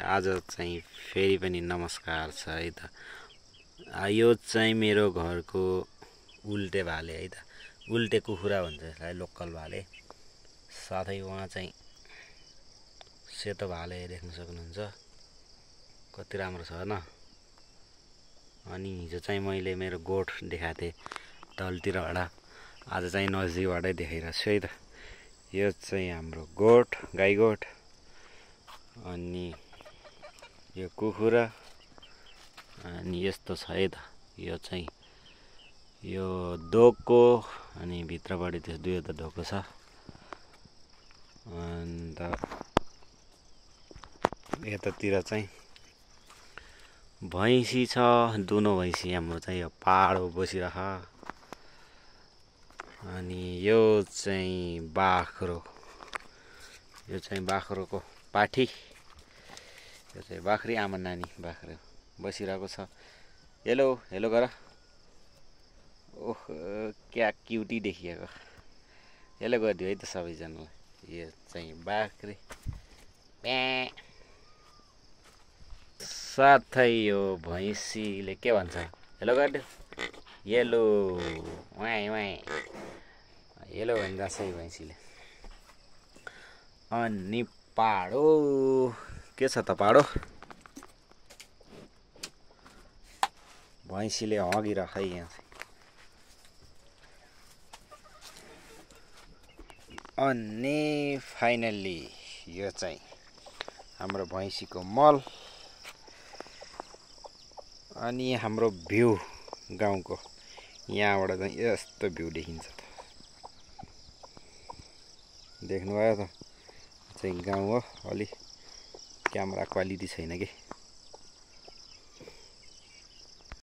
आज चाहिँ फेरि पनि नमस्कार छ है त। यो चाहिँ मेरो घरको उल्टे भाले है त, उल्टे कुखुरा भन्छ यसलाई, लोकल भाले। साथै उहाँ चाहिँ सेतो भाले देख्न सक्नुहुन्छ, कति राम्रो छ न। अनि हिजो चाहिँ मैले मेरो गोठ देखाएको थिएँ तलतिरबाट, आज चाहिँ नजिकबाटै देखाइरहेको छु है त। यो चाहिँ हाम्रो गोठ, गाई गोठ। अनि यो कुखुरा अनि यस्तो छ है त। यो चाहिँ यो धोको अनि भित्रपट्टि त्यो दुईवटा धोको छ। अन्त यतातिर चाहिँ भैँसी छ, दुनो भैँसी हाम्रो चाहिँ यो पाडो बसिरह। अनि यो चाहिँ बाख्रो, यो चाहिँ बाख्रोको पाठी। यो चाहिँ बाख्री आमा नानी बाख्रो बसिरहेको छ। हेलो हेलो गर। ओह क्या क्युटी देखिएको। हेलो गरिदियो है त सबैजनालाई। यो चाहिँ बाख्री प्या। साथै यो भैँसीले के भन्छ, हेलो गरिदियो। हेलो वाइ वाइ, हेलो भनिरहेछ है भैँसीले। अनि पाडो के छ त पाडो, भैँसीले हगिरह है यहाँ चाहिँ। अनि फाइनल्ली यो चाहिँ हाम्रो भैँसीको मल। अनि हाम्रो भ्यू गाउँको, यहाँबाट चाहिँ यस्तो भ्यू देखिन्छ त, देख्नुभयो त। चाहिँ गाउँ हो, अलि क्यामेरा क्वालिटी छैन कि।